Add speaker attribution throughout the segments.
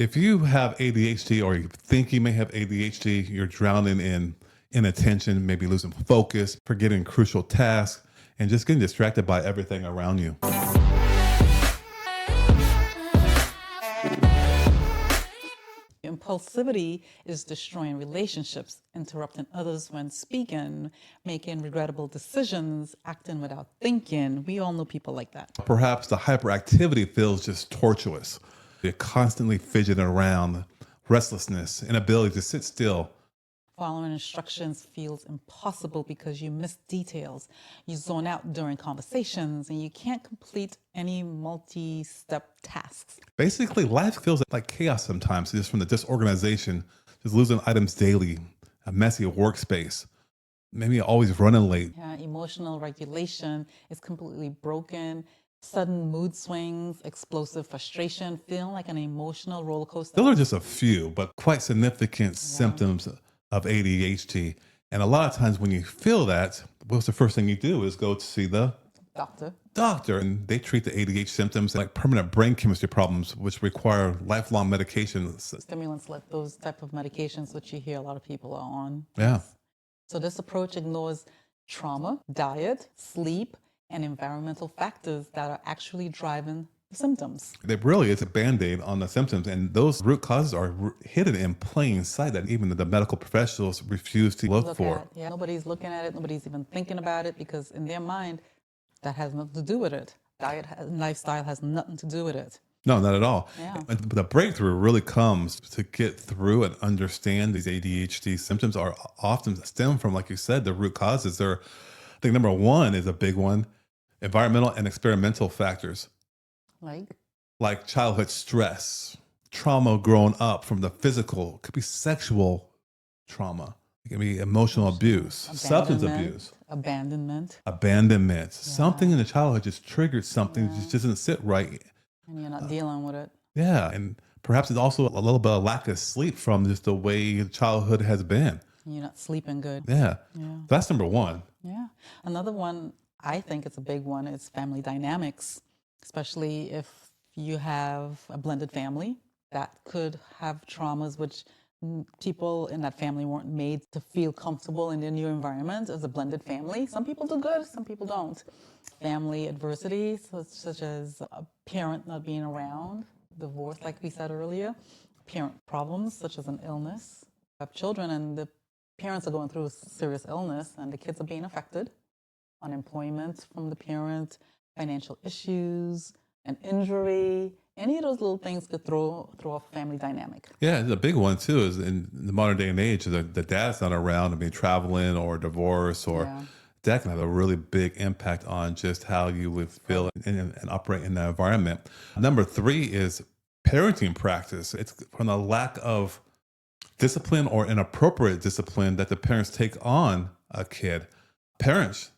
Speaker 1: If you have ADHD or you think you may have ADHD, you're drowning in inattention, maybe losing focus, forgetting crucial tasks, and just getting distracted by everything around you.
Speaker 2: Impulsivity is destroying relationships, interrupting others when speaking, making regrettable decisions, acting without thinking. We all know people like that.
Speaker 1: Perhaps the hyperactivity feels just tortuous. You're constantly fidgeting around, restlessness, inability to sit still.
Speaker 2: Following instructions feels impossible because you miss details. You zone out during conversations and you can't complete any multi-step tasks.
Speaker 1: Basically, life feels like chaos sometimes, just from the disorganization, just losing items daily, a messy workspace, maybe always running late.
Speaker 2: Yeah, emotional regulation is completely broken. Sudden mood swings, explosive frustration, feeling like an emotional roller coaster.
Speaker 1: Those are just a few, but quite significant symptoms of ADHD. And a lot of times when you feel that, what's the first thing you do is go to see the doctor. And they treat the ADHD symptoms like permanent brain chemistry problems, which require lifelong medications.
Speaker 2: Stimulants like those type of medications, which you hear a lot of people are on.
Speaker 1: Yeah.
Speaker 2: So this approach ignores trauma, diet, sleep, and environmental factors that are actually driving the symptoms.
Speaker 1: It really is a Band-Aid on the symptoms, and those root causes are hidden in plain sight that even the medical professionals refuse to look for.
Speaker 2: Yeah, nobody's looking at it, nobody's even thinking about it, because in their mind, that has nothing to do with it. Diet and lifestyle has nothing to do with it.
Speaker 1: No, not at all.
Speaker 2: Yeah.
Speaker 1: And the breakthrough really comes to get through and understand these ADHD symptoms are often stem from, like you said, the root causes. I think number one is a big one, environmental and experimental factors. Like childhood stress, trauma growing up from the physical, it could be sexual trauma, it can be emotional abuse, substance abuse,
Speaker 2: abandonment.
Speaker 1: Yeah. Something in the childhood just triggered something that just doesn't sit right.
Speaker 2: And you're not dealing with it.
Speaker 1: Yeah, and perhaps it's also a little bit of lack of sleep from just the way childhood has been.
Speaker 2: And you're not sleeping good.
Speaker 1: Yeah. That's number one.
Speaker 2: Yeah. Another one, I think it's a big one, is family dynamics, especially if you have a blended family that could have traumas which people in that family weren't made to feel comfortable in their new environment as a blended family. Some people do good, some people don't. Family adversities, such as a parent not being around, divorce, like we said earlier, parent problems, such as an illness. You have children and the parents are going through a serious illness and the kids are being affected. Unemployment from the parent, financial issues, an injury, any of those little things could throw off family dynamic.
Speaker 1: Yeah, the big one too is in the modern day and age, the dad's not around, traveling or divorce, or that can have a really big impact on just how you would feel and operate in that environment. Number three is parenting practice. It's from the lack of discipline or inappropriate discipline that the parents take on a kid. Parents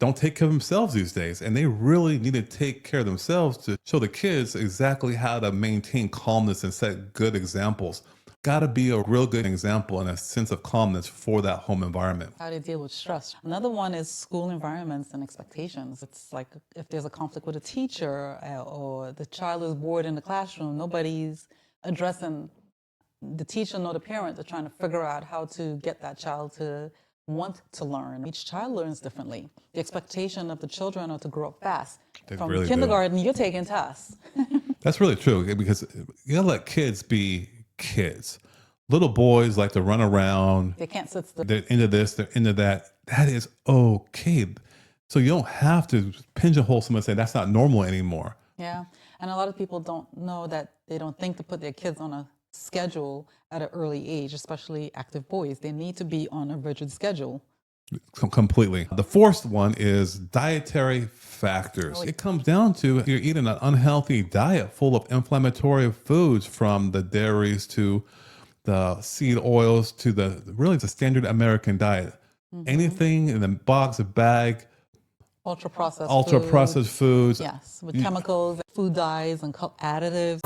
Speaker 1: don't take care of themselves these days, and they really need to take care of themselves to show the kids exactly how to maintain calmness and set good examples. Got to be a real good example and a sense of calmness for that home environment.
Speaker 2: How to deal with stress. Another one is school environments and expectations. It's like if there's a conflict with a teacher or the child is bored in the classroom, nobody's addressing the teacher nor the parent. They're trying to figure out how to get that child to want to learn. Each child learns differently. The expectation of the children are to grow up fast. From really kindergarten, you're taking tests.
Speaker 1: That's really true, because you gotta let kids be kids. Little boys like to run around.
Speaker 2: They can't sit still.
Speaker 1: They're into this, they're into that. That is okay. So you don't have to pigeonhole someone and say that's not normal anymore.
Speaker 2: Yeah, and a lot of people don't know that they don't think to put their kids on a schedule at an early age, especially active boys. They need to be on a rigid schedule.
Speaker 1: Completely. The fourth one is dietary factors. It comes down to you're eating an unhealthy diet full of inflammatory foods, from the dairies to the seed oils to the standard American diet. Anything in the box, a bag,
Speaker 2: ultra processed
Speaker 1: foods.
Speaker 2: Yes, with chemicals, food dyes, and additives.